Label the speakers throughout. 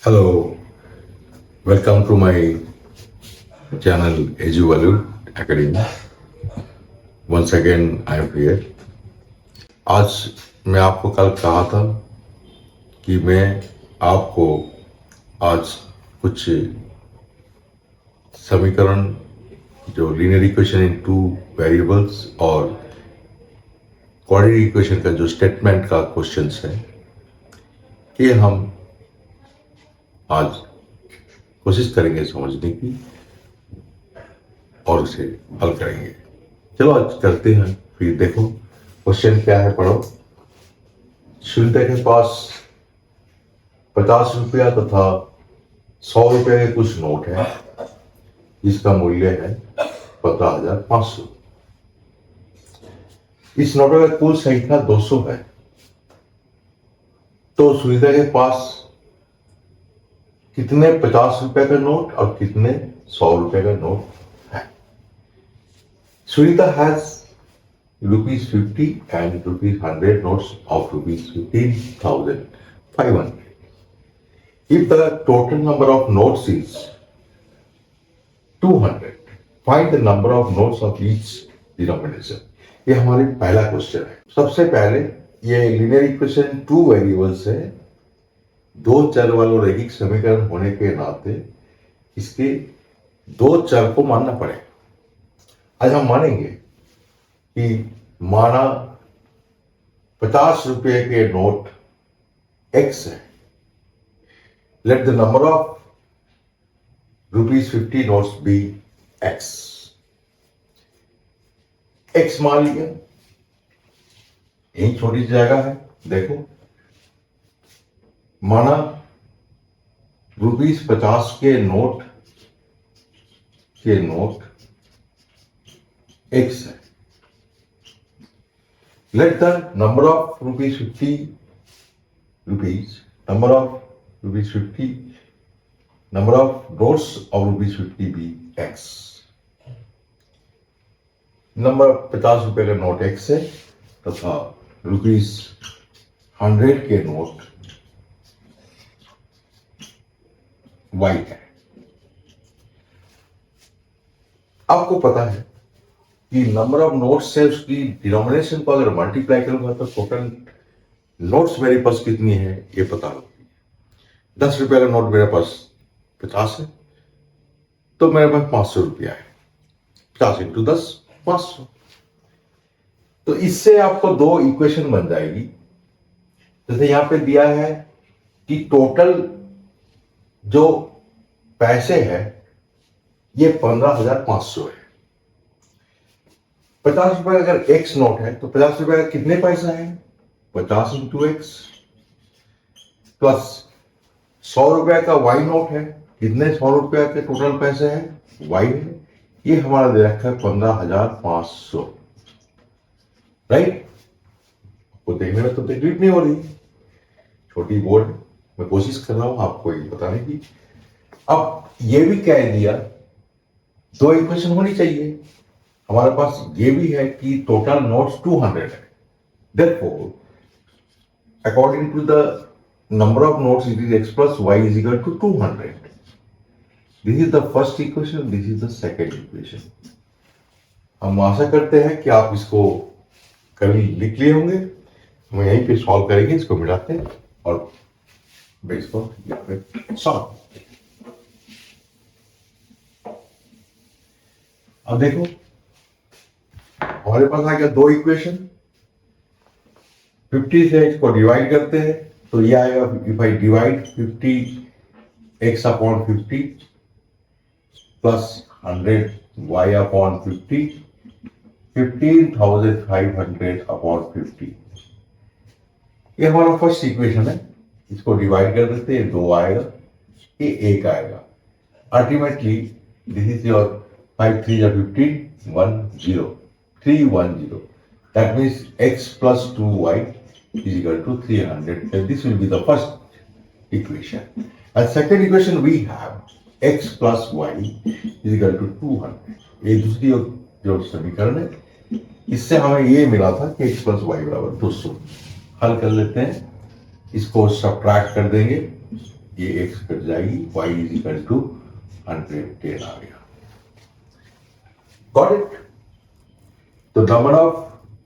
Speaker 1: Hello, welcome to my channel Edu Academy. Once again, I am here. आज मैं आपको कल कहा था कि मैं आपको आज कुछ समीकरण जो linear equation in two variables और क्वाड्रेटिक इक्वेशन का जो स्टेटमेंट का क्वेश्चंस है ये हम आज कोशिश करेंगे समझने की और उसे हल करेंगे। चलो आज करते हैं। फिर देखो क्वेश्चन क्या है, पढ़ो। सुनीता के पास 50 रुपया तथा 100 रुपये के कुछ नोट है जिसका मूल्य है 15,500। इस नोटों का कुल संख्या 200 है, तो सुनीता के पास कितने 50 रुपए का नोट और कितने 100 रुपए का नोट है। Sunita has ₹50 and ₹100 notes of ₹15,500. If the total number of notes is 200, find the number of notes of each denomination. ये हमारी पहला क्वेश्चन है। सबसे पहले ये लीनियर इक्वेशन टू वेरिएबल्स है, दो चर वाला रैखिक समीकरण होने के नाते इसके दो चर को मानना पड़ेगा। आज हम मानेंगे कि माना 50 रुपये के नोट x है। Let the number of ₹50 notes be x। x मान लिया, यही छोटी सी जगह है। देखो माना ₹50 के नोट x है। Let the number of ₹50 number of notes of ₹50 be x। Number 50 रुपए का नोट x है तथा ₹100 के नोट y है। आपको पता है कि नंबर ऑफ नोट्स से उसकी डिनोमिनेशन को अगर मल्टीप्लाई करूंगा तो टोटल नोट्स मेरे पास कितनी है ये पता होगी। 10 रुपए का नोट मेरे पास 50 है, तो मेरे पास 500 रुपया है। 50 × 10 500। तो इससे आपको दो इक्वेशन बन जाएगी। जैसे यहां पे दिया है कि टोटल जो पैसे है ये 15,500 है। 50 रुपए अगर x नोट है तो 50 रुपए का कितने पैसा है 50 × x, प्लस 100 रुपए का y नोट है, कितने 100 रुपए के टोटल पैसे हैं y है। ये हमारा दे रखा है 15,500। राइट। आपको देखने में तो तकलीफ नहीं हो रही, छोटी बोर्ड मैं कोशिश कर रहा हूं आपको ये बताने की। अब ये भी कह दिया दो इक्वेशन होनी चाहिए। हमारे पास ये भी है कि टोटल नोट्स 200 है। Therefore, according to the number of notes, it is x plus y is equal to 200. This is the first equation, this is the second equation. हम आशा करते हैं कि आप इसको कभी लिख लिए होंगे। हम यहीं पे सॉल्व करेंगे, इसको मिलाते हैं और मैं इसको यहाँ पे सॉल्व। अब देखो हमारे पास आ गया दो इक्वेशन। 50 से इसको डिवाइड करते हैं तो ये आएगा, if I divide 50x/50 plus 100y/50, 15,500/50। ये हमारा फर्स्ट इक्वेशन है। इसको डिवाइड कर देते हैं, 2 आएगा, ये 1 आएगा। Ultimately this is your 5 3 15 10 310. That means x plus 2y is equal to 300. And this will be the first equation. And second equation we have x plus y is equal to 200. ये दूसरी जो समीकरण है, इससे हमें ये मिला था कि x plus y बराबर 200। हल कर लेते हैं, इसको सब्ट्रैक्ट कर देंगे। ये x कट जाएगी, y इज इक्वल टू 110 आ गया. Got it? The number of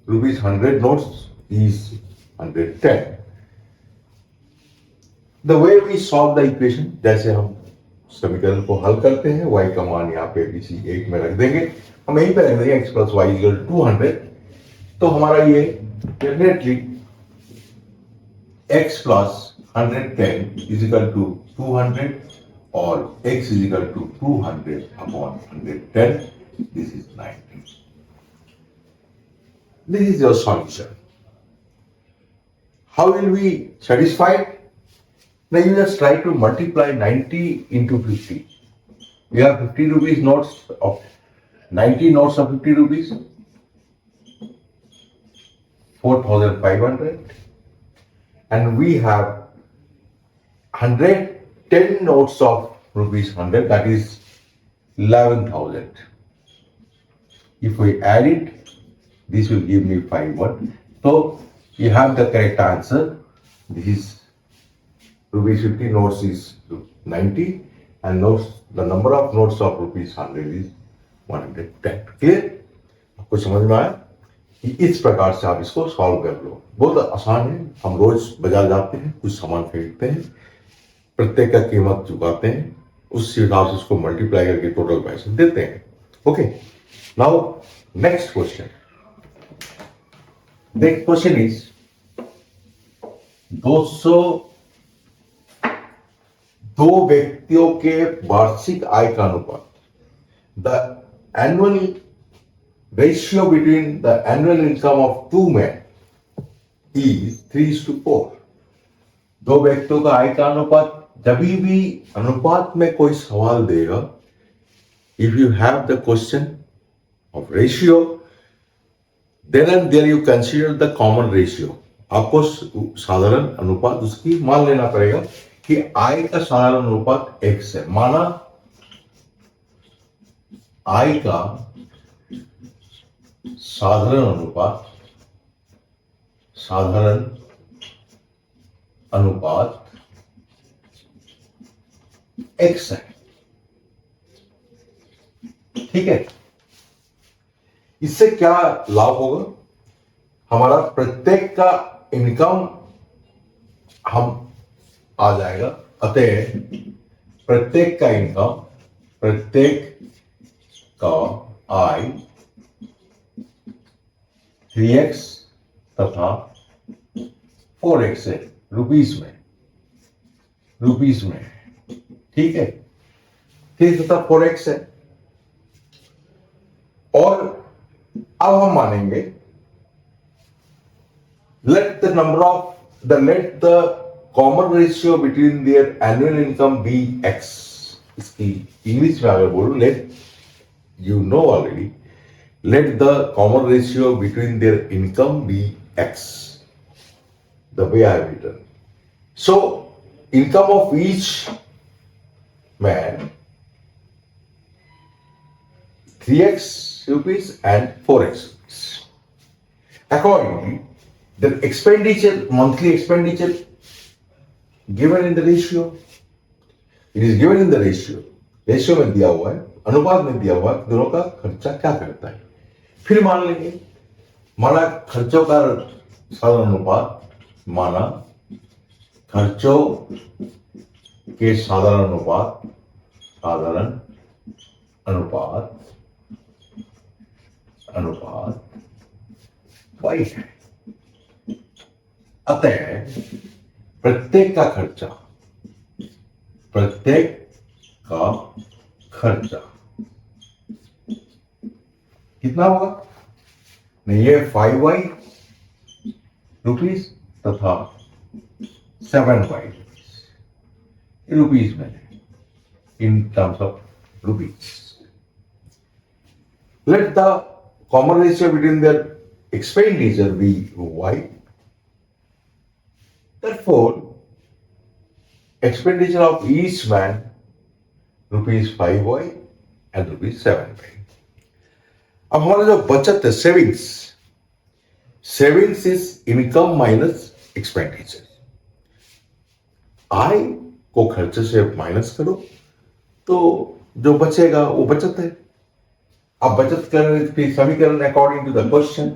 Speaker 1: rupees 100 notes is 110. The way we solve the equation, जैसे हम समीकरण को हल करते हैं, y का मान यहाँ पे इसी एक में रख देंगे, हम यहीं पे रख देंगे x प्लस वाई इक्वल 200. तो हमारा ये definitely x plus 110 is equal to 200 और x is equal to 200 upon 110. This is 90. This is your solution. How will we satisfy it? Now you just try to multiply 90 into 50. We have 50 rupees notes of 90 notes of 50 rupees, 4,500, and we have 110 notes of rupees 100, that is 11,000. If we add it, this will give me 51. So you have the correct answer. This is rupees 50 notes is 90 and notes, the number of notes of rupees 100 is 110. Clear? आपको समझ में आया? इस प्रकार से आप इसको solve कर लो. बहुत आसान है. हम रोज बाजार जाते हैं, कुछ सामान खरीदते हैं, प्रत्येक का कीमत चुकाते हैं, उस हिसाब से उसको मल्टीप्लाई करके टोटल पैसे देते हैं. Okay, now next question. The question is 202 व्यक्तियों के वार्षिक आय का अनुपात. The annual ratio between the annual income of two men is 3:4. दो व्यक्तियों का आय का अनुपात. जब भी अनुपात में कोई सवाल देगा, if you have the question of ratio, then and there you consider the common ratio. आपको साधारण अनुपात उसकी मान लेना पड़ेगा कि आय का साधारण अनुपात x है. माना आय का साधारण अनुपात x है. ठीक है. इससे क्या लाभ होगा? हमारा प्रत्येक का इनकम हम आ जाएगा. अतः प्रत्येक का इनकम, प्रत्येक का आय 3x तथा 4x है रुपीस में. ठीक है. 3 तथा 4x है. और अब हम मानेंगे let the common ratio between their annual income be x. इसकी इंग्लिश में अगर बोलूं, let the common ratio between their income be x. The way I have written. So income of each man 3x rupees and 4x rupees. Accordingly, the monthly expenditure given in the ratio. It is given in the ratio. Ratio में दिया हुआ है, अनुपात में दिया हुआ है, दोनों का खर्चा क्या करता है. फिर मान लेंगे, माना खर्चों का साधारण अनुपात, माना खर्चों के साधारण अनुपात y है. अतः प्रत्येक का खर्चा कितना होगा? नहीं, ये 5y रुपीस तथा 7y रुपीस में, in terms of rupees. Let the common ratio between their expenditure be y. Therefore, expenditure of each man rupees 5y and rupees 7y. अब हमारा जो बचत है, savings is income minus expenditure. आय को खर्चे से माइनस करो तो जो बचेगा वो बचत है। अब बचत कर फिर समीकरण according to the question,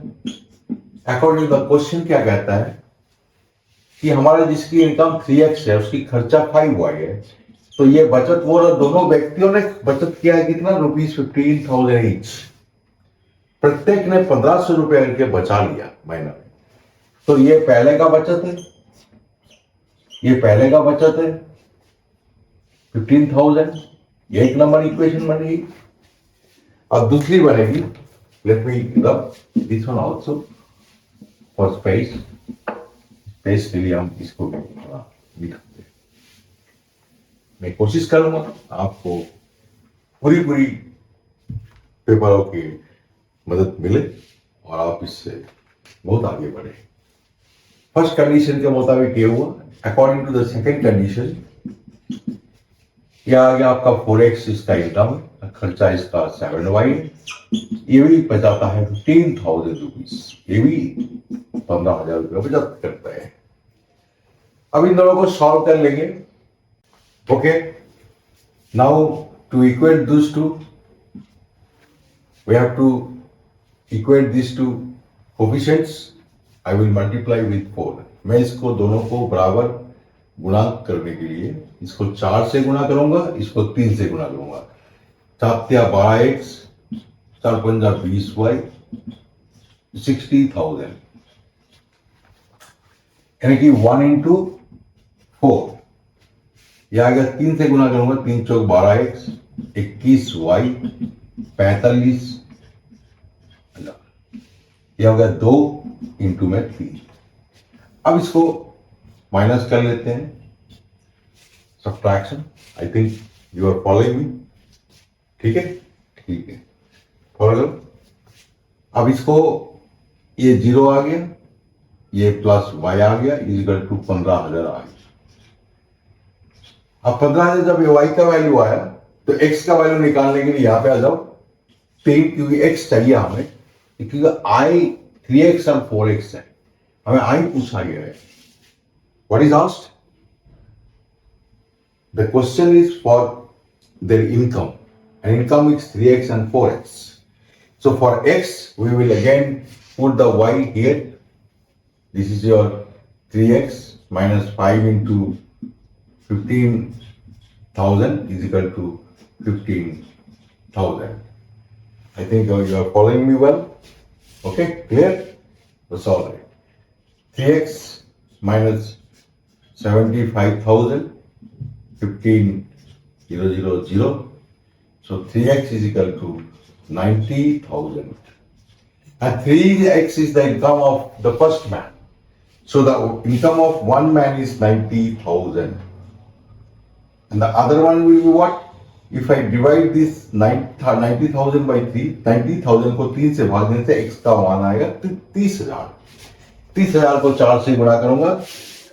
Speaker 1: according to the question क्या कहता है कि हमारा जिसकी इनकम 3x है उसकी खर्चा 5y है, तो ये बचत वो दोनों व्यक्तियों ने बचत किया है कितना, ₹15,000 ईच। प्रत्येक ने 1500 रुपए करके बचा लिया महीना में। तो ये पहले का बचत है, ये पहले का बचत है 15,000, ये एक नंबर इक्वेशन बनेगी। अब दूसरी बनेगी, let me rub this one also for space, space के लिए हम इसको लिखते हैं। मैं कोशिश करूंगा आपको पूरी पेपरों की मदद मिले और आप इससे बहुत आगे बढ़े। फर्स्ट कंडीशन के मुताबिक ये हुआ। According to the second condition क्या आ गया आपका 4x इसका इनकम, खर्चा इसका 7y, ये भी बचाता है 15,000 रुपीज, ये भी 15,000 रुपये बचत करता है। अब इन दोनों को सॉल्व कर लेंगे। Okay, now to equate this to we have to equate this to coefficients. I will multiply with 4। मैं इसको दोनों को बराबर गुणा करने के लिए इसको 4 से गुणा करूंगा, इसको 3 से गुणा करूंगा। 4 12x, 4 पंजा 20y, 60,000, यानी कि 1 into 4। यह आ गया 3 से गुणा करूंगा, 3 चौक 12x, 21y, 45, यह हो गया 2 इंटू में 3। अब इसको माइनस कर लेते हैं, subtraction. I think you are following me, ठीक है, ठीक है, फॉलो। अब इसको ये 0 आ गया, ये प्लस y आ गया, इक्वल टू 15,000 आ गया। अब 15,000 जब ये y का वैल्यू आया तो x का वैल्यू निकालने के लिए यहां पे आ जाओ 3, क्योंकि x चाहिए हमें, क्योंकि i 3x और 4x है, हमें i पूछा गया है। What is asked? The question is for their income, and income is 3x and 4x. So for x, we will again put the y here. This is your 3x minus 5 into 15,000 is equal to 15,000. I think you are following me well. Okay, clear? That's all right. 3x minus 75,000, 15,000. So 3x is equal to 90,000. And 3x is the income of the first man. So the income of one man is 90,000. And the other one will be what? If I divide this 90,000 by 3, 90,000 को 3 से भागने से x का मान आएगा 30,000। 30,000 को 4 से गुणा करूंगा।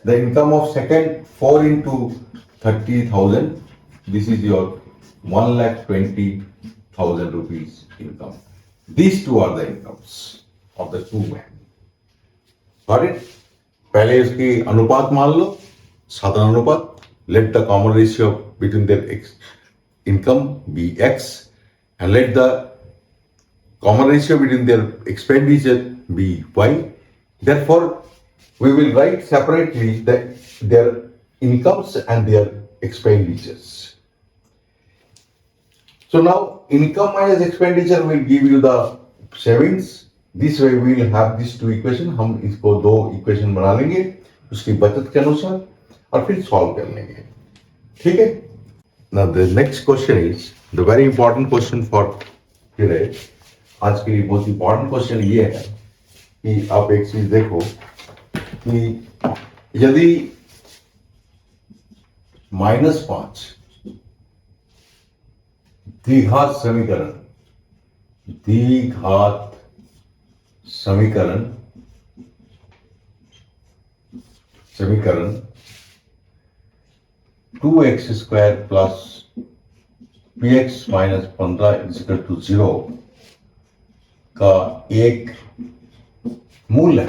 Speaker 1: The income of second 4 into 30,000. This is your 1,20,000 rupees income. These two are the incomes of the two men. Got it? पहले इसकी अनुपात मान लो, साधारण अनुपात। Let the common ratio between their income be x, and let the common ratio between their expenditure be y. Therefore, we will write separately their incomes and their expenditures. So now, income minus expenditure will give you the savings. This way we will have these two equations. हम इसको 2 equation बना लेंगे उसकी बचत के अनुसार और फिर सॉल्व कर लेंगे, ठीक है। Now the next question is the very important question for today. आज के लिए बहुत इंपॉर्टेंट क्वेश्चन ये है कि आप एक चीज देखो कि यदि -5 द्विघात समीकरण 2x² plus px minus 15 equal to 0 का एक मूल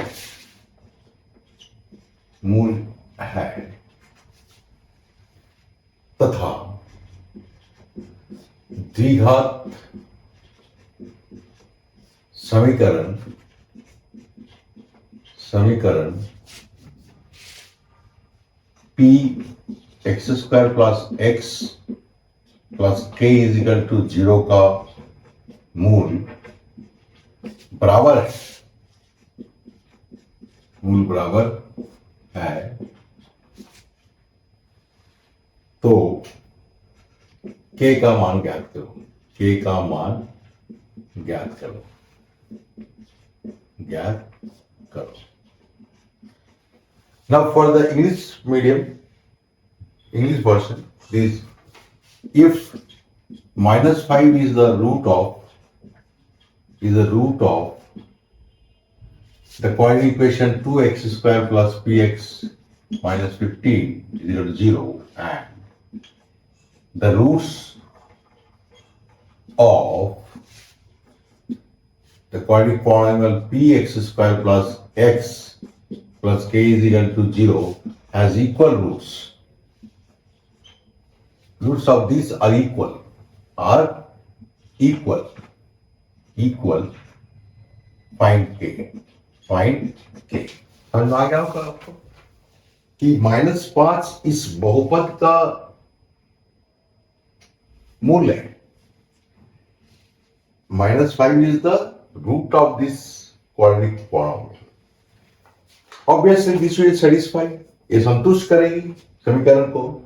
Speaker 1: है, तथा द्विघात समीकरण p x square plus x plus k is equal to 0 का मूल बराबर है, मूल बराबर है, तो k का मान ज्ञात करो, k का मान ज्ञात करो। Now for the English medium, English version, this if -5 is the root of the coordinate equation 2x square plus px minus 15 is equal to 0, and the roots of the quadratic polynomial px square plus x plus k is equal to 0 has equal roots. Roots of these are equal. Find k. समझ में आ गया होगा आपको कि -5 इस बहुपद का मूल है। -5 is the root of this quadratic polynomial. Obviously this will satisfy, ये संतुष्ट करेगी समीकरण को।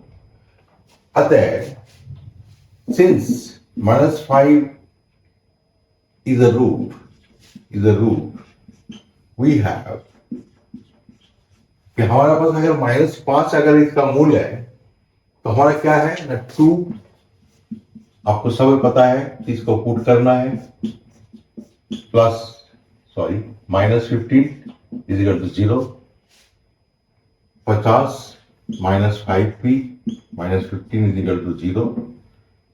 Speaker 1: अतः since -5 is a root, we have कि हमारे पास अगर -5 अगर इसका मूल है तो हमारा क्या है ना 2, आपको सब पता है कि इसको पुट करना है, -15 is equal to 0, 50 minus 5p minus 15 is equal to 0.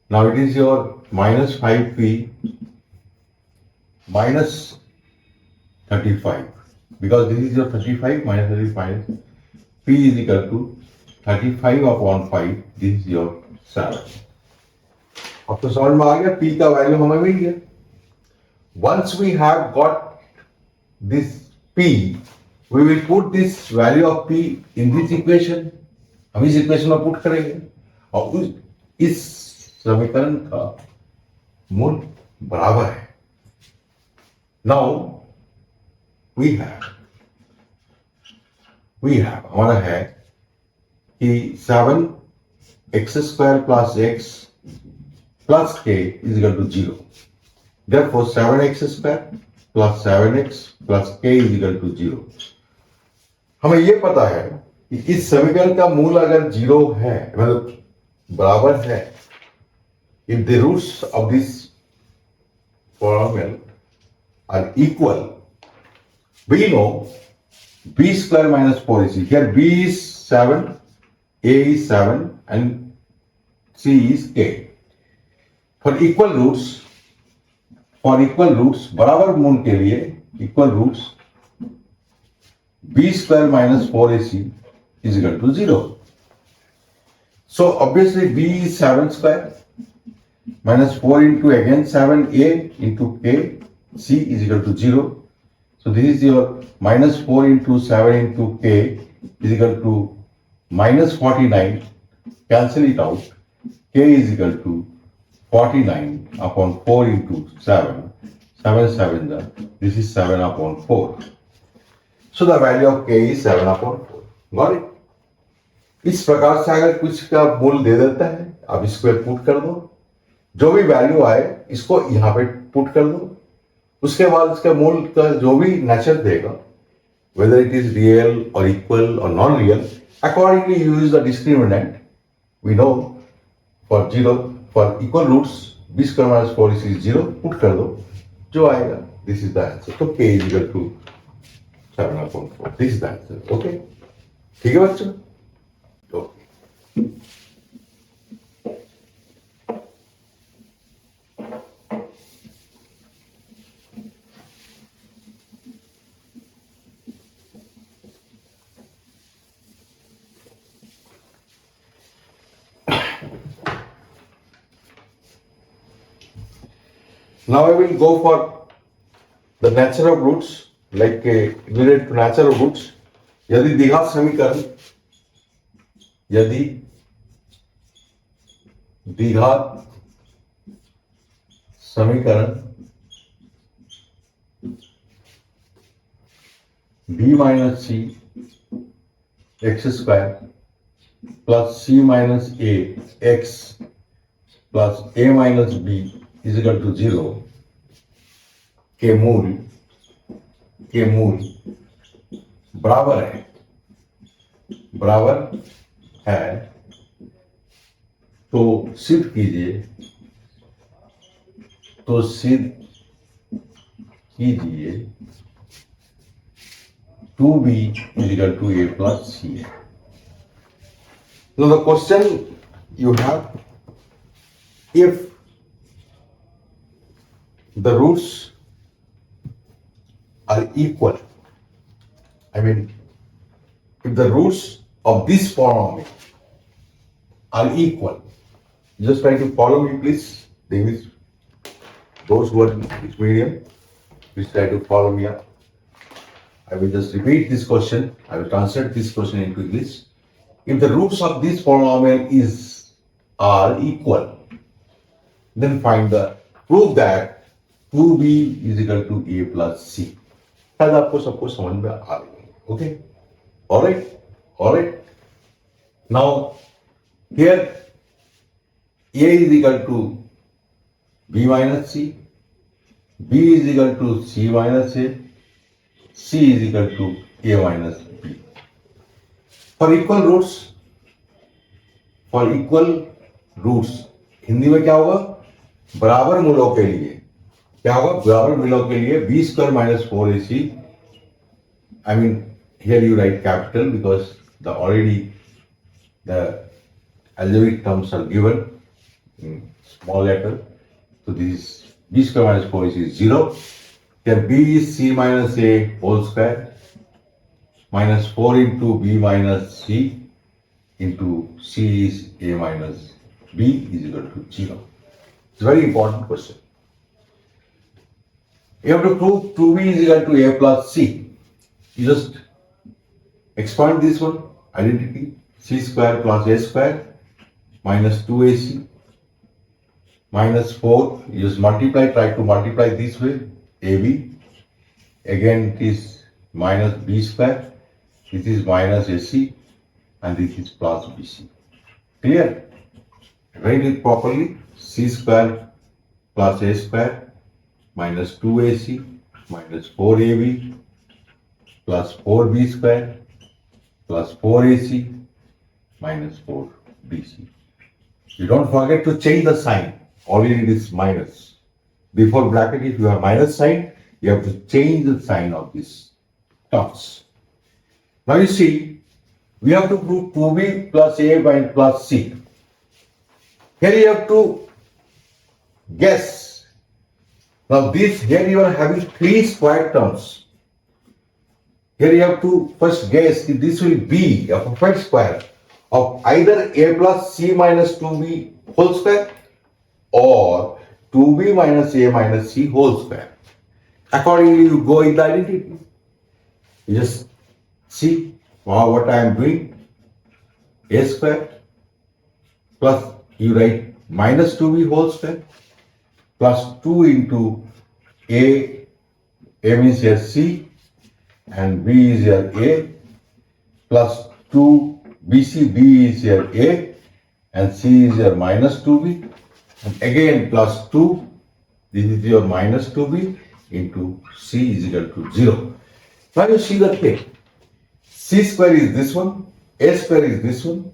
Speaker 1: Now it is your minus 5p minus 35, because this is your 35 minus 35, p is equal to 35 upon 5, this is your 7. अब तो समझ में आ गया, p का value हमें मिल गया। Once we have got this p, we will put this value of p in this equation. हम इस इक्वेशन में पुट करेंगे और इस समीकरण का मूल बराबर है। Now we have हमारा है कि 7x square plus x plus k is equal to 0. Therefore 7x square plus 7x plus k is equal to 0. हमें ये पता है कि इस समीकरण का मूल अगर 0 है, मतलब बराबर है, if the roots of this polynomial are equal, we know b square minus 4ac. Here b is 7, a is 7 and c is k. For equal roots बराबर मूल के लिए equal roots, b square minus 4ac is equal to 0. So obviously b is 7 square minus 4 into again 7a into k, c is equal to 0. So this is your minus 4 into 7 into k is equal to minus 49. Cancel it out. K is equal to 49 upon 4 into 7. 7 this is 7 upon 4. So the value of k is 7 upon 4. Got it? इस प्रकार से अगर कुछ का मूल दे देता है, आप इसको पुट कर दो, जो भी वैल्यू आए इसको यहाँ पे पुट कर दो, उसके बाद इसका मूल का जो भी नेचर देगा, whether it is real or equal or non-real, accordingly you use the discriminant. We know for equal roots b square minus 4 is 0, put कर दो, जो आएगा this is the answer. तो k is equal to 7 upon 4. This is the answer. Okay? ठीक है बच्चों? Okay. Now I will go for the nature of roots, like related to nature of roots. यदि द्विघात समीकरण, यदि द्विघात समीकरण b minus C X square plus C minus A X plus A minus B is equal to 0 के मूल बराबर है तो सिद्ध कीजिए, two B is equal to A plus C है. Now the question you have, if the roots are equal, I mean if the roots of this polynomial are equal, just try to follow me please. Those who are in English medium, please try to follow me up. I will just repeat this question. I will translate this question into English. If the roots of this polynomial are equal, then prove that 2b is equal to a plus c. शायद आपको सबको समझ में आ रही है. Okay? Alright. Now here a is equal to b minus c, b is equal to c minus a, c is equal to a minus b. For equal roots, Hindi में क्या होगा? बराबर मूलों के लिए क्या होगा? बराबर मूलों के लिए b square minus 4ac. I mean here you write capital because the algebraic terms are given in small letter. So this is b square minus 4ac is 0. Here b is c minus a whole square minus 4 into b minus c into c is a minus b is equal to 0. It's a very important question. You have to prove 2b is equal to a plus c. You just expand this one, identity, c square plus a square minus 2ac minus 4. You just try to multiply this way, ab. Again it is minus b square. This is minus AC and this is plus BC. Clear? Write it properly. C square plus A square minus 2AC minus 4AB plus 4B square plus 4AC minus 4BC. You don't forget to change the sign. All you need is minus. Before bracket, if you have minus sign, you have to change the sign of this terms. Now you see, we have to prove 2b plus a plus c. Here you have to guess. Now here you are having 3 square terms. Here you have to first guess if this will be a perfect square of either a plus c minus 2b whole square or 2b minus a minus c whole square. Accordingly, you go in the identity. You just see what I am doing. A square plus you write minus 2b whole square plus 2 into a means here c and b is here a plus 2 bc, b is here a and c is here minus 2b and again plus 2, this is your minus 2b into c is equal to 0. Now you see the thing. C square is this one, A square is this one,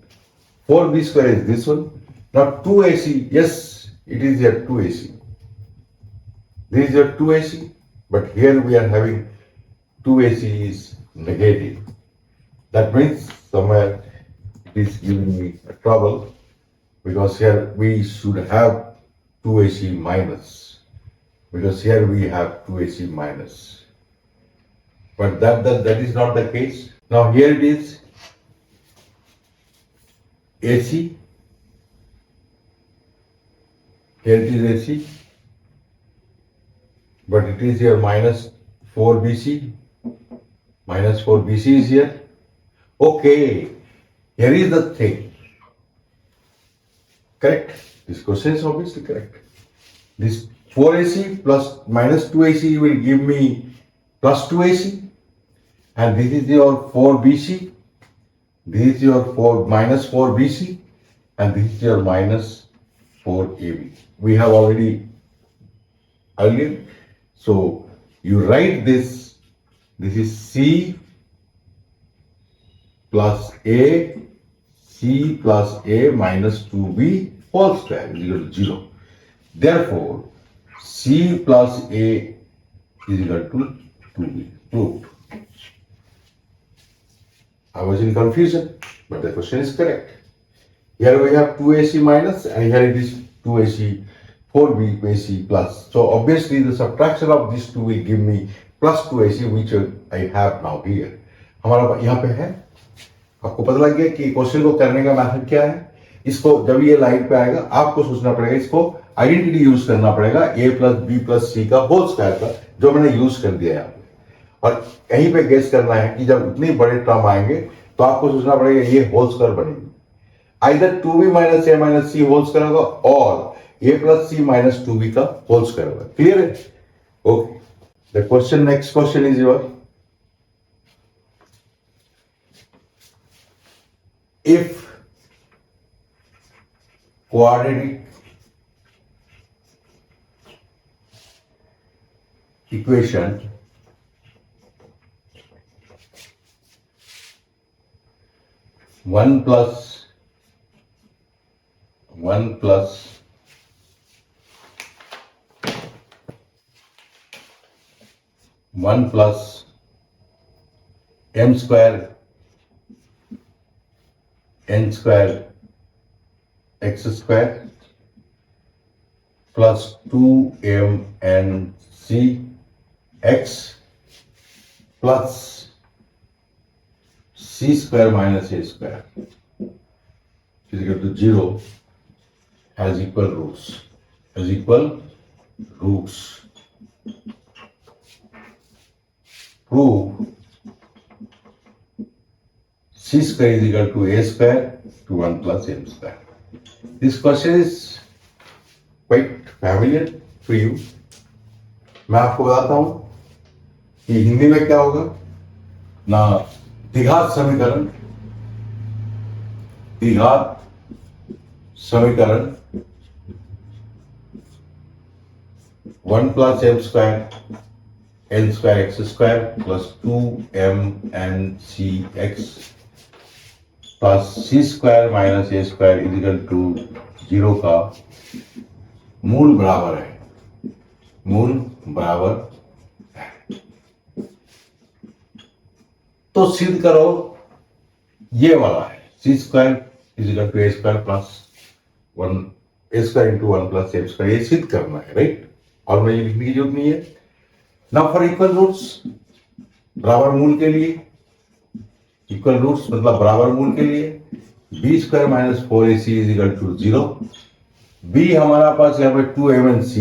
Speaker 1: 4B square is this one. Now 2AC, yes, it is here 2AC. This is your 2AC, but here we are having 2AC is negative. That means somewhere it is giving me a trouble because here we should have 2AC minus because here we have 2AC minus. But that is not the case. Now here it is AC. Here it is AC. but it is here minus 4bc. Minus 4bc is here. Okay, here is the thing. Correct. This question is obviously correct. This 4ac plus minus 2ac will give me plus 2ac, and this is your 4bc. This is your 4 minus 4bc, and this is your minus 4ab. We have already earlier. So you write this. This is c plus a, c plus a minus 2b whole square is equal to 0. Therefore, c plus a is equal to 2b. Proved. I was in confusion, but the question is correct. Here we have 2ac minus, and here it is 2ac 4bac plus. So obviously the subtraction of these two will give me plus 2ac, which I have now here. हमारा यहाँ पे है. आपको पता लग गया कि question को करने का मेथड क्या है. इसको जब ये लाइन पे आएगा आपको सोचना पड़ेगा, इसको आइडेंटिटी यूज करना पड़ेगा a प्लस बी प्लस सी का होल स्क्वायर का, जो मैंने यूज कर दिया यहाँ पे. और यहीं पे गेस करना है कि जब इतने बड़े टर्म आएंगे तो आपको सोचना पड़ेगा ये होल स्क्वायर बनेगी. Either 2b minus a minus C whole square होगा और a plus C minus 2b का होल स्क्वायर होगा. क्लियर है? Okay. The question, next question is your. If quadratic equation one plus m square n square x square plus 2m n c x plus c square minus a square is equal to 0 has equal roots. Prove c square is equal to a square to 1 plus m square. This question is quite familiar to you. मैं आपको बताता हूं कि हिंदी में क्या होगा ना. द्विघात समीकरण 1 plus m square n square x square plus 2m n c x plus c square minus a square is equal to 0 का मूल बराबर है. तो सिद्ध करो ये वाला है. c square is equal to a square plus 1 a square into 1 plus m square. ये सिद्ध करना है, राइट? और मैं ये लिखने की जरूरत नहीं है. नाउ फॉर इक्वल रूट्स, बराबर मूल के लिए इक्वल रूट्स मतलब बराबर मूल के लिए b square minus 4ac is equal to 0. b हमारा पास यहाँ पे 2mnc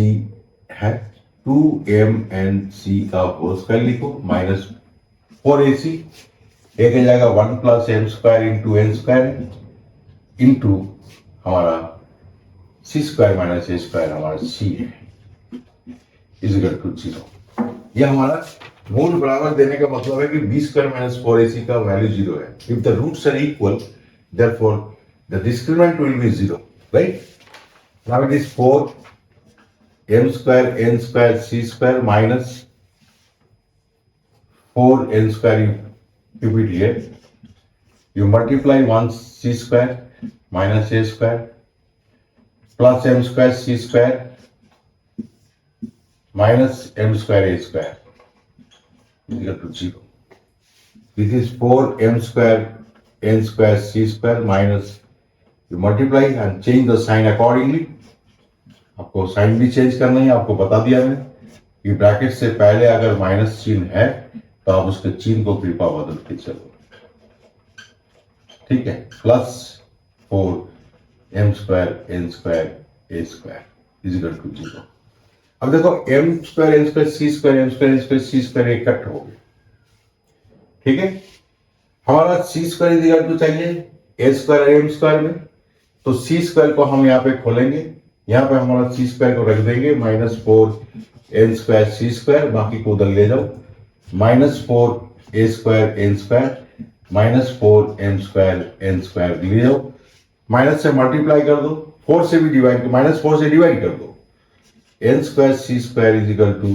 Speaker 1: है. 2mnc का होल स्क्वायर लिखो माइनस 4ac. एक हो जाएगा 1 plus M square into N square into हमारा c square minus A square हमारा c है इज इक्वल टू 0. यह हमारा मूल बराबर देने का मतलब है कि b स्क्वायर माइनस 4ac का वैल्यू 0 है. If the roots are equal, therefore the discriminant will be 0, right? Now it is 4 m square n square c square minus 4 n square. You keep it here. You multiply 1 c square minus a square plus m square c square minus m square a square is equal to 0. This is 4 m square n square c square minus, you multiply and change the sign accordingly. आपको sign भी change करना है. आपको बता दिया मैंने कि bracket से पहले अगर माइनस चिन्ह है तो आप उसके चिन्ह को कृपा बदल के चलो. ठीक है. Plus 4 m square n square a square is equal to 0. अब देखो M square N square C square M square N square C square इकट्ठ हो गए, ठीक है। हमारा C square is equal to चाहिए ए स्क्वायर एम स्क्वायर में, तो सी स्क्वायर को हम यहाँ पे खोलेंगे, यहाँ पे हमारा सी स्क्वायर को रख देंगे -4 एन स्क्वायर सी स्क्वायर, बाकी को उधर ले जाओ, -4 A square N square -4 M square N square ले जाओ, माइनस से मल्टीप्लाई कर दो, 4 से भी डिवाइड, -4 से डिवाइड कर दो, N square C square is equal to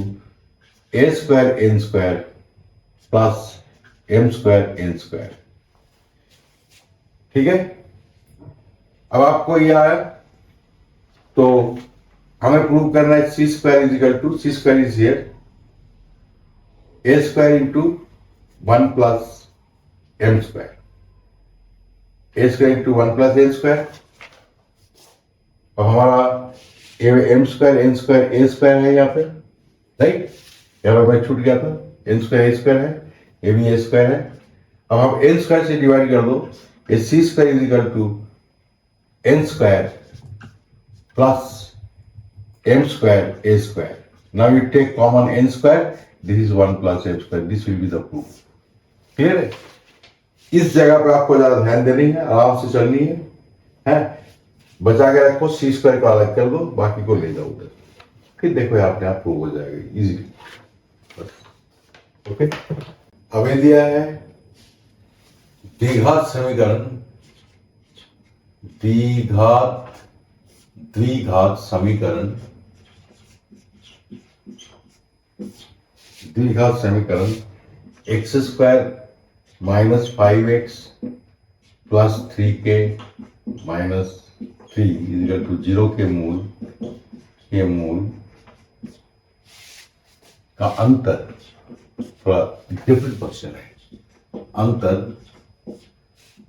Speaker 1: A square N square plus M square N square, ठीक है। अब आपको ये आया तो हमें प्रूव करना है C square is equal to, C square is here A square into 1 plus M square, A square into 1 plus M square. अब हमारा M square N square A square है यहाँ पे, राइट, यहाँ पे मैं छूट गया था, एन स्क्वायर ए स्क्वायर है, ए भी ए स्क्वायर है। अब हम एन स्क्वायर से डिवाइड कर दो, A C square is equal to N square plus M square A square. Now you take common N square, this is 1 plus M square, this will be the proof. Clear है? इस जगह पे आपको ज्यादा ध्यान देनी है, आराम से चलनी है? बचा के रखो, सी स्क्वायर को अलग कर दो, बाकी को ले जाओ उधर, फिर देखो आपने आप प्रूव हो जाएगा इजीली। ओके, अब ये दिया है द्विघात समीकरण, द्विघात समीकरण, द्विघात समीकरण X square -5x plus 3k minus 3 is equal to 0 के मूल का अंतर, थोड़ा डिफरेंट क्वेश्चन है, अंतर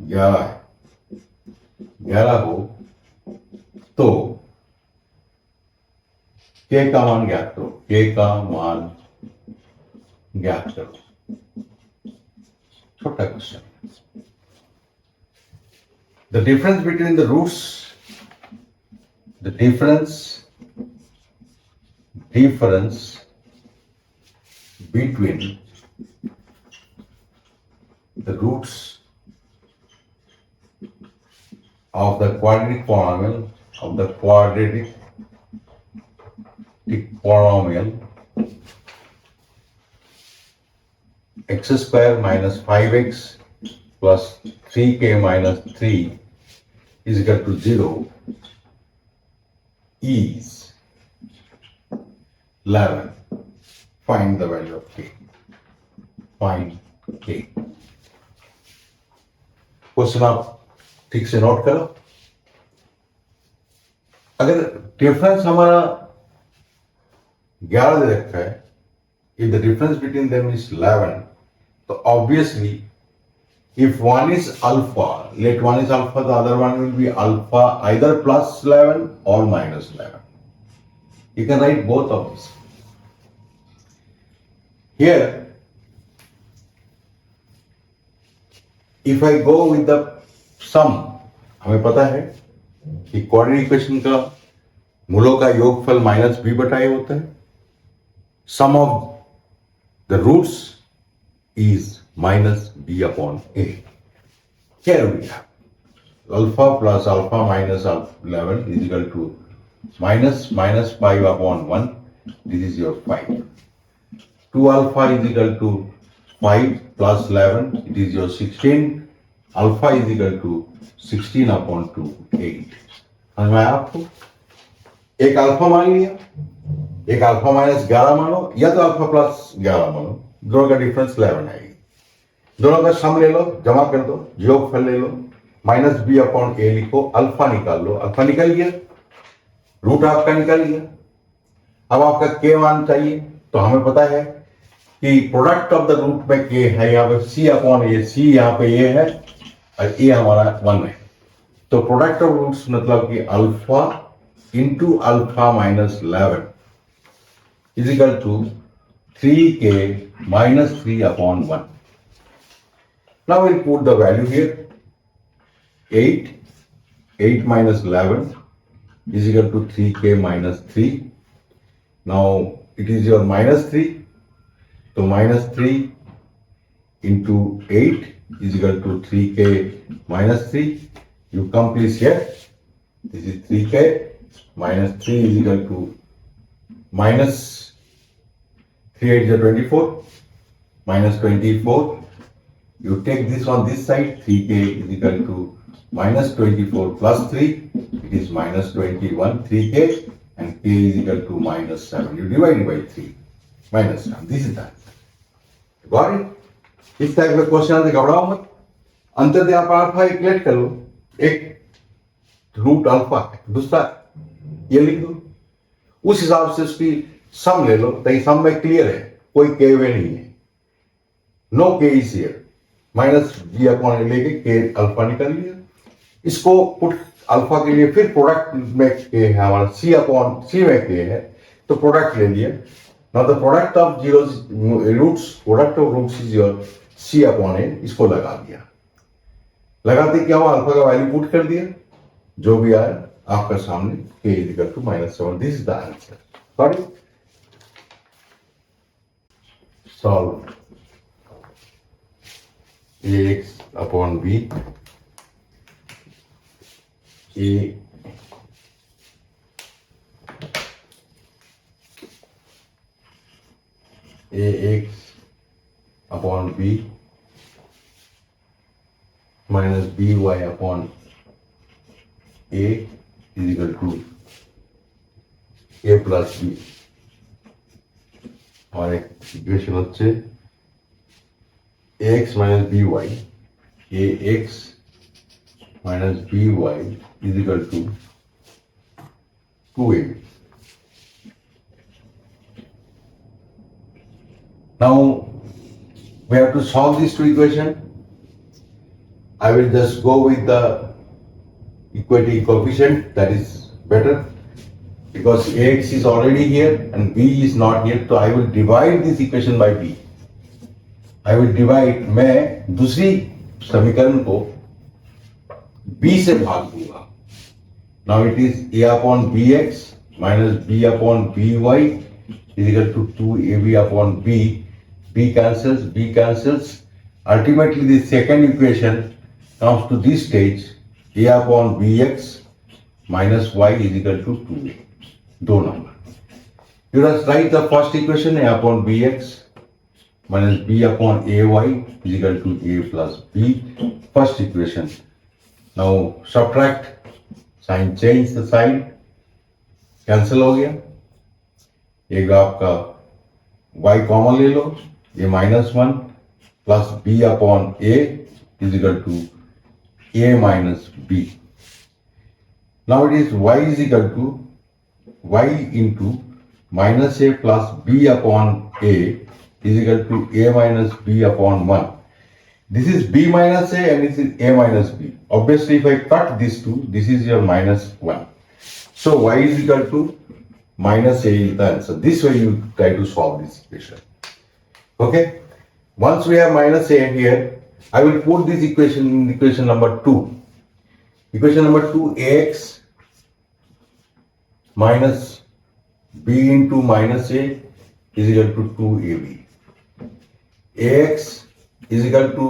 Speaker 1: 11 है, 11 हो तो k का मान ज्ञात करो, k का मान ज्ञात करो, छोटा question. The difference between the roots, the difference between the roots of the quadratic polynomial x square minus 5x plus 3k minus 3 is equal to 0 is 11. Find the value of k. Find k. Question आप ठीक से note करो। अगर difference हमारा 11 दे रखा है, if the difference between them is 11, so obviously if one is alpha, let one is alpha, the other one will be alpha either plus 11 or minus 11. You can write both of these. Here, if I go with the sum, हमें पता है कि quadratic equation का मूलों का योगफल -b बटा a होता है। Sum of the roots is -b upon a. Here we have alpha plus alpha minus 11 is equal to minus 5 upon 1. This is your 5. 2 alpha is equal to 5 plus 11. It is your 16. Alpha is equal to 16 upon 2, 8. समझ में आया आपको? एक alpha मान लिया, एक alpha -11 मानो, या तो अल्फा प्लस 11 मानो, दोनों का डिफरेंस 11 आएगी। दोनों का सम ले लो, जमा कर दो, योगफल ले लो, -b अपॉन a लिखो, अल्फा निकाल लो, अल्फा निकल गया, रूट आपका निकल गया। अब आपका k मान चाहिए, तो हमें पता है कि प्रोडक्ट ऑफ द रूट में k है, यहाँ पे c अपॉन a, c यहाँ पे a है और a हमारा 1 है, तो प्रोडक्ट ऑफ रूट्स मतलब कि alpha into alpha -11 is equal to 3k - 3 upon 1. Now we'll put the value here. 8 minus 11 is equal to 3k minus 3. Now it is your -3. So -3 into 8 is equal to 3k minus 3. You complete here. This is 3k minus 3 is equal to minus 3 8 is 24 minus 24. You take this on this side, 3k is equal to minus 24 plus 3, it is minus 21, 3k, and k is equal to minus 7. You divide it by 3, minus 7. This is the answer. Got it? इस type का question से घबराओ मत. अंतर आप alpha एक late कर लो, एक रूट अल्फा है, दूसरा ये लिख दो, उस हिसाब से उसकी सम ले लो. ताकि सम में क्लियर है, कोई के वे नहीं है. No K is here. Minus B upon लेके के अल्फा निकाल लिया. इसको पुट अल्फा के लिए फिर प्रोडक्ट में के है हमारा, सी अपॉन सी में के है तो प्रोडक्ट ले लिया. Now the product of zeros roots, product of roots is your C upon A. इसको लगा दिया. लगाते क्या हुआ, अल्फा का वैल्यू पुट कर दिया, जो भी आया आपका सामने K is equal to -7. This is the answer. Sorry, solve ax upon b ax upon b minus by upon a is equal to a plus b. और एक इक्वेशन হচ্ছে ax minus by, ax minus by is equal to 2a. Now we have to solve these two equations. I will just go with the equity coefficient, that is better, because ax is already here and b is not here, so I will divide this equation by b. I will divide, मैं दूसरी समीकरण को b से भाग दूंगा. Now it is a upon bx minus b upon by is equal to 2ab upon b. B cancels. Ultimately, the second equation comes to this stage, a upon bx minus y is equal to 2a. दो number. You just write the first equation, a upon bx minus b upon ay is equal to a plus b. First equation. Now subtract, sign change the sign, cancel हो गया. एक आपका y common ले लो, ये -1 plus b upon a is equal to a minus b. Now it is y is equal to y into minus a plus b upon a is equal to a minus b upon 1. This is b minus a and this is a minus b. Obviously, if I cut these two, this is your -1. So y is equal to minus a is the answer. This way you try to solve this equation. Okay. Once we have minus a here, I will put this equation in equation number 2. Equation number 2, ax minus b into minus a is equal to 2ab. ax is equal to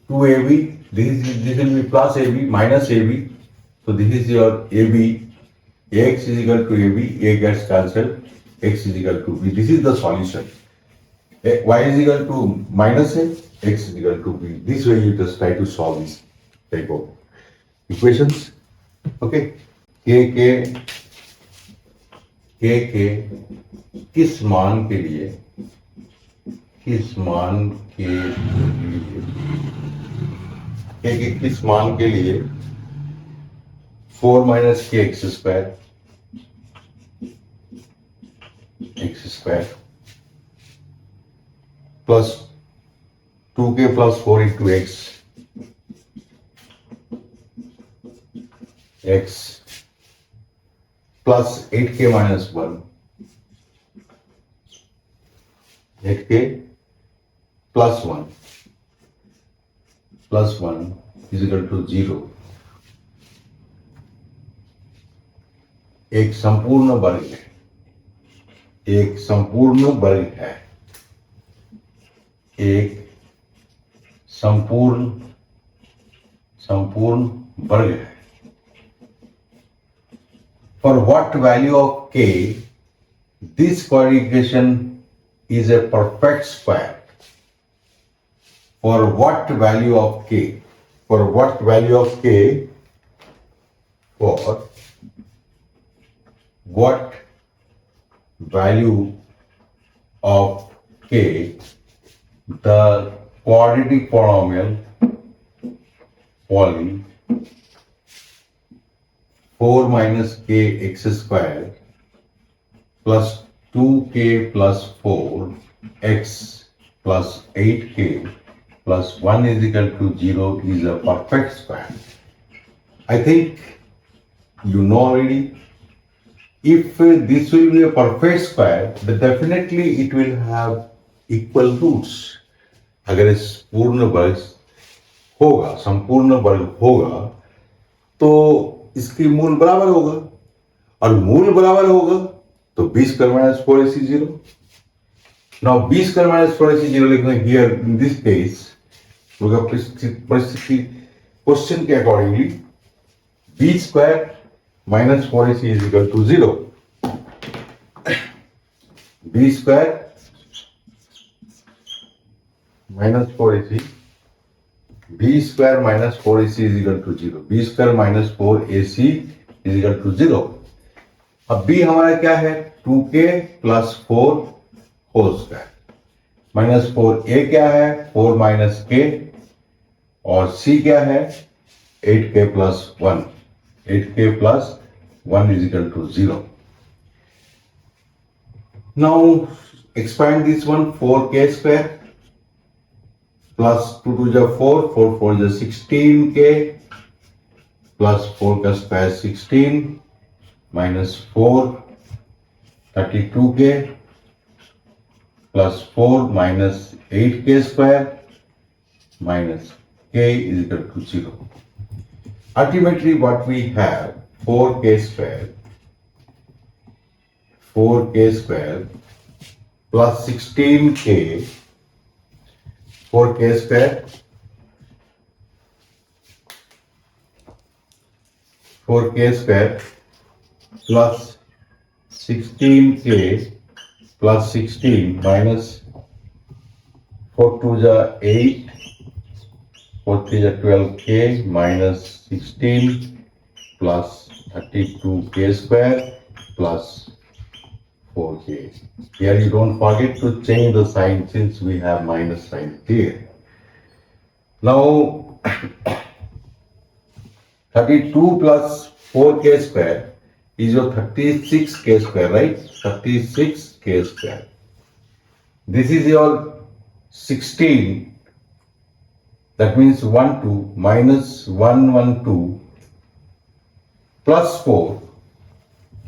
Speaker 1: 2ab. This will be plus ab minus ab. So this is your ab. Ax is equal to ab. A gets cancelled. X is equal to b. This is the solution. Y is equal to minus a. X is equal to b. This way you just try to solve this type of equations. Okay. k किस मान के लिए k किस मान के लिए 4 minus k x square plus 2k plus 4 into x plus 8k minus 1, 8k plus 1 is equal to 0. एक संपूर्ण वर्ग है. एक संपूर्ण वर्ग है, एक संपूर्ण वर्ग है. For what value of k this coequation is a perfect square? For what value of k? For what value of k? For what value of k the quadratic polynomial 4 minus k x square plus 2k plus 4 x plus 8k plus 1 is equal to 0 is a perfect square. I think you know already. If this will be a perfect square, then definitely it will have equal roots. अगर इस पूर्ण वर्ग होगा, संपूर्ण वर्ग होगा, तो इसकी मूल बराबर होगा, और मूल बराबर होगा तो b square minus 4ac 0. Now b square minus 4ac 0 लिखना here in this case, होगा परिस्थिति क्वेश्चन के accordingly b square minus 4ac is equal to 0. b square minus 4ac, b square minus 4ac is equal to 0. b square minus 4ac is equal to 0. अब b हमारा क्या है? 2k plus 4 whole square minus 4a क्या है? 4 minus k, और c क्या है? 8k plus 1. 8k plus 1 is equal to 0. Now expand this one. 4k square plus 2 to the 4, 4 4 is 16k plus 4 का square 16 minus 4 32k plus 4 minus 8k square minus k is equal to 0. Ultimately what we have 4k square plus 16k 4k square 4k square plus 16k plus 16 minus 4 to the 8, 4 to the 12k minus 16 plus 32k square plus 4k. Here you don't forget to change the sign since we have minus sign here. Now 32 plus 4k square is your 36k square, right? 36k square. This is your 16. That means 1 2 minus 1 1 2 plus 4.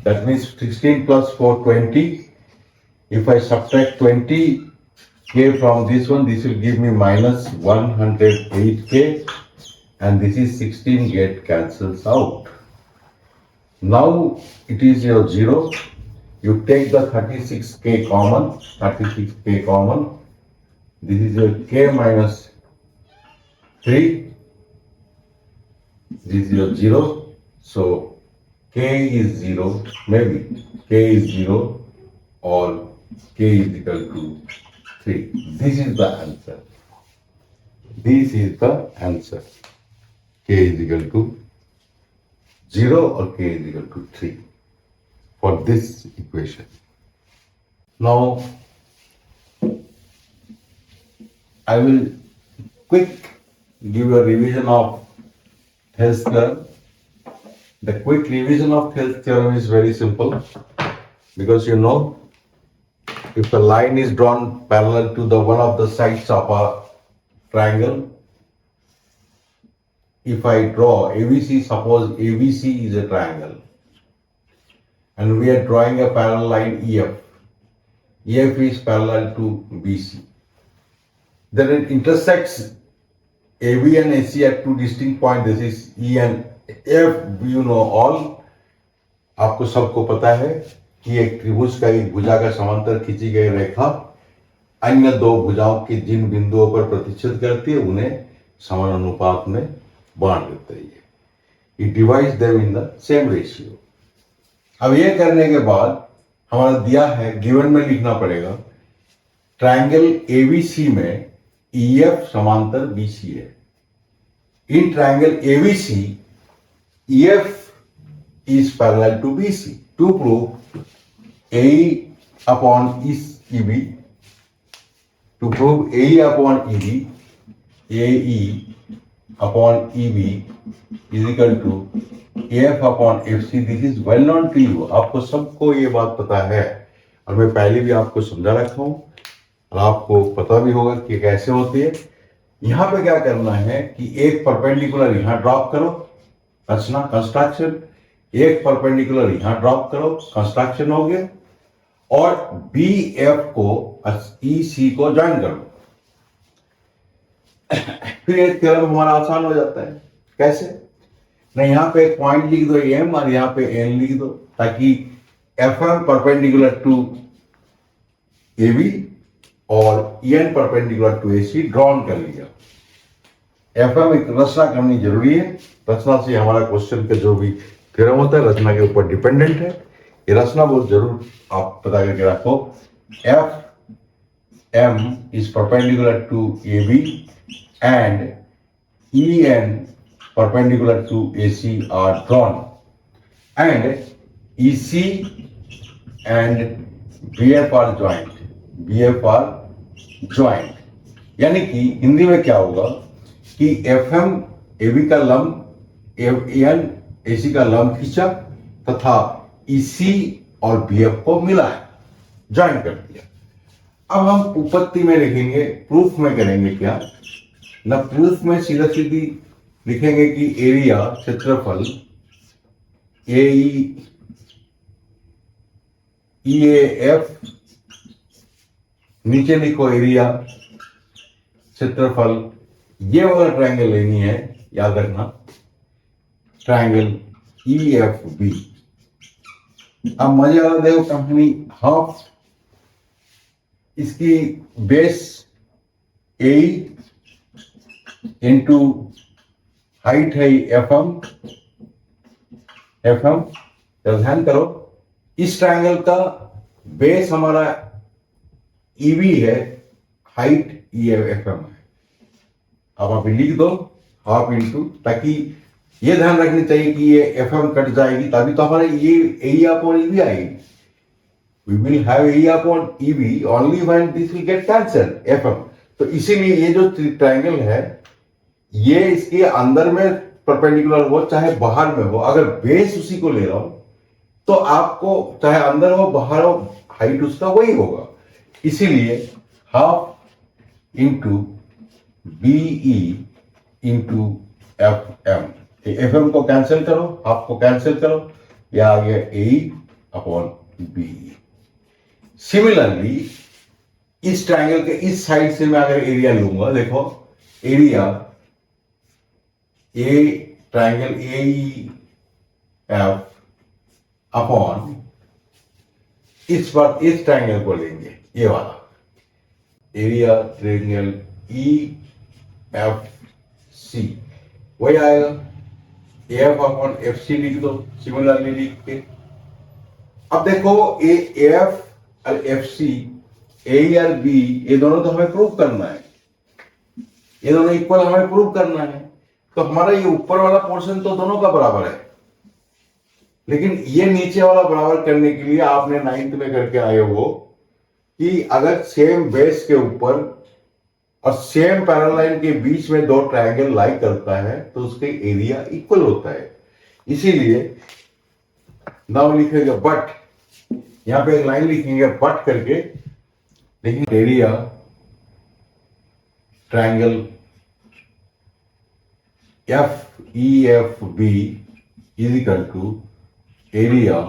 Speaker 1: That means 16 plus 4 20. If I subtract 20k from this one, this will give me minus 108k, and this is 16 get cancels out. Now it is your 0. You take the 36k common. This is your k minus 3. This is your 0. So k is 0, maybe k is 0 or k is equal to 3. This is the answer. This is the answer. K is equal to 0 or k is equal to 3 for this equation. Now I will quick give a revision of Thales theorem. The quick revision of Thales theorem is very simple, because you know, if a line is drawn parallel to the one of the sides of a triangle, if I draw ABC, suppose ABC is a triangle, and we are drawing a parallel line EF. EF is parallel to BC. Then it intersects AB and AC at two distinct points. This is E and F. You know all. आपको सबको पता है कि एक त्रिभुज का एक भुजा का समांतर खींची गई रेखा अन्य दो भुजाओं के जिन बिंदुओं पर प्रतिच्छेद करती है उन्हें समान अनुपात में बांट देता है। ये divides them in the same ratio. अब ये करने के बाद हमारा दिया है, गिवन में लिखना पड़ेगा, ट्रायंगल एबीसी में ईएफ समांतर बीसी है। In triangle ABC EF is parallel to BC. To prove AE upon EB, to prove AE upon EB, AE upon EB is equal to AF upon FC. This is well known to you. आपको सबको ये बात पता है और मैं पहले भी आपको समझा रखा हूँ और आपको पता भी होगा कि कैसे होती है। यहाँ पे क्या करना है कि एक परपेंडिकुलर यहाँ ड्रॉप करो, रचना कंस्ट्रक्शन, एक परपेंडिकुलर यहां ड्रॉप करो, कंस्ट्रक्शन हो गया, और बी एफ को ई सी को ज्वाइन करो। फिर एक थ्योरम हमारा आसान हो जाता है। कैसे? ना यहां पे एक पॉइंट लिख दो एम और यहां पे एन लिख दो, ताकि F M perpendicular to A B और N perpendicular to A C drawn कर लिया। एफ एम एक रचना करनी जरूरी है। रचना से हमारा क्वेश्चन का जो भी थ्योरम होता है रचना के ऊपर डिपेंडेंट है। ये रचना बहुत जरूर आप पता करके रखो। F M is perpendicular to A B and E N perpendicular to A C are drawn and E C and B F are joined, B F are joined. यानी कि हिंदी में क्या होगा कि एफ एम ए बी का लंब N AC का लंब खींचा तथा ईसी और बीएफ को मिलाया, ज्वाइन कर दिया। अब हम उपपत्ति में लिखेंगे, प्रूफ में करेंगे क्या ना, प्रूफ में सीधा सीधी लिखेंगे कि एरिया क्षेत्रफल ई एफ, नीचे लिखो एरिया क्षेत्रफल, ये वाला ट्रायंगल लेनी है, याद रखना ट्रायंगल ई एफ बी। अब मजे वाला देखो कंपनी, हाफ इसकी बेस ए इंटू हाइट है एफ एम। ध्यान करो इस ट्रायंगल का बेस हमारा ईवी है, हाइट ई एफ एम है। अब आप लिख दो हाफ इंटू, ताकि ये ध्यान रखनी चाहिए कि ये एफ एम कट जाएगी तभी तो हमारे ये ए अपॉन ईवी आएगी। We will have A upon EV only when this will get cancelled F M. तो इसीलिए ये जो ट्रायंगल है ये इसके अंदर में परपेंडिकुलर हो चाहे बाहर में हो, अगर बेस उसी को ले रहा हो तो आपको चाहे अंदर हो बाहर हो हाइट उसका वही होगा। इसीलिए half into BE into F M. F M को कैंसिल करो, हाफ को कैंसिल करो, यह आ गया ए अपॉन बी। सिमिलरली इस ट्रायंगल के इस साइड से मैं अगर एरिया लूंगा, देखो area A triangle A F upon इस बार इस ट्रायंगल को लेंगे, ये वाला area triangle E F C वही आएगा। एफ अपॉन एफ सी लिख दो सिमिलरली लिख के। अब देखो ए एफ और एफ सी, ए और बी, ये दोनों तो हमें प्रूव करना है, ये दोनों इक्वल हमें प्रूव करना है। तो हमारा ये ऊपर वाला पोर्शन तो दोनों का बराबर है, लेकिन ये नीचे वाला बराबर करने के लिए आपने 9th में करके आए हो कि अगर सेम बेस के ऊपर और सेम पैरेलल के बीच में दो ट्रायंगल लाई करता है तो उसके एरिया इक्वल होता है। इसीलिए नाउ लिखेंगे बट, यहां पे एक लाइन लिखेंगे बट करके, लेकिन area triangle F E F B is equal to area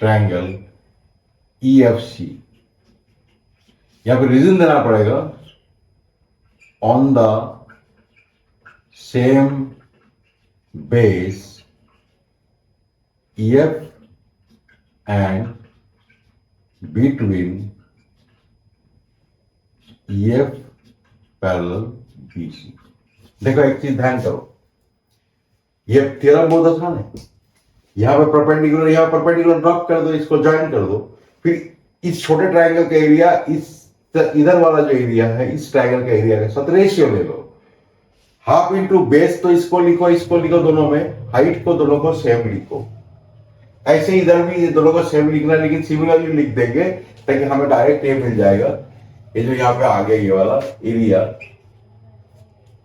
Speaker 1: triangle E F C. यहां पे रीजन देना पड़ेगा, on the same base EF and between EF parallel BC। देखो एक चीज ध्यान करो, ये थ्योरम बहुत आसान है। यहां पे परपेंडिकुलर ड्रॉप कर दो, इसको ज्वाइन कर दो, फिर इस छोटे ट्रायंगल का एरिया इस इधर वाला जो एरिया है इस ट्रायंगल का एरिया के साथ रेशियो ले लो। हाफ इंटू बेस, तो इसको लिखो दोनों में, हाइट को दोनों को सेम लिखो। ऐसे इधर भी दोनों को सेम लिखना, लेकिन सिमिलरली लिख देंगे ताकि हमें डायरेक्ट ये मिल जाएगा। ये जो यहाँ पे आ गया ये वाला area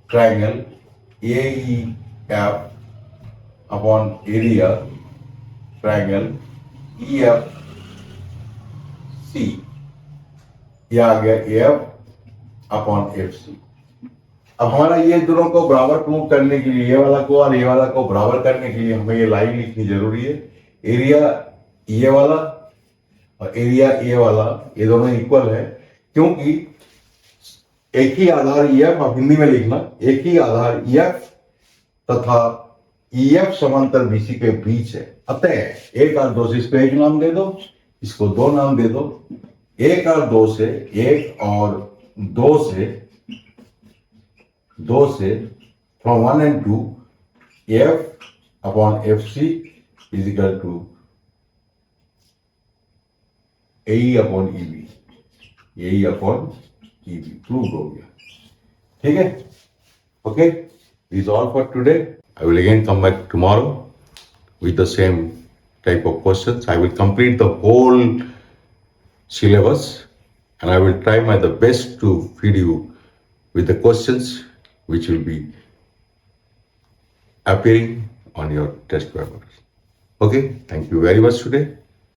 Speaker 1: triangle AEF upon area triangle EFC, ये आ गया AF अपॉन FC। अब हमारा ये दोनों को बराबर प्रूव करने के लिए, ये वाला को और ये वाला को बराबर करने के लिए हमें ये लाइन लिखनी जरूरी है। एरिया ये वाला और एरिया ये वाला, ये दोनों इक्वल है, क्योंकि एक ही आधार EF, आप हिंदी में लिखना, एक ही आधार EF तथा EF समांतर BC के बीच है। अतः 1 और 2 से इसको 1 नाम दे दो, इसको 2 नाम दे दो। 1 और 2 से 2 से from 1 and 2 F upon FC is equal to AE upon EB, AE upon EB prove हो गया। ठीक है, okay, this is all for today. I will again come back tomorrow with the same type of questions. I will complete the whole syllabus and I will try my the best to feed you with the questions which will be appearing on your test papers. Okay, thank you very much today.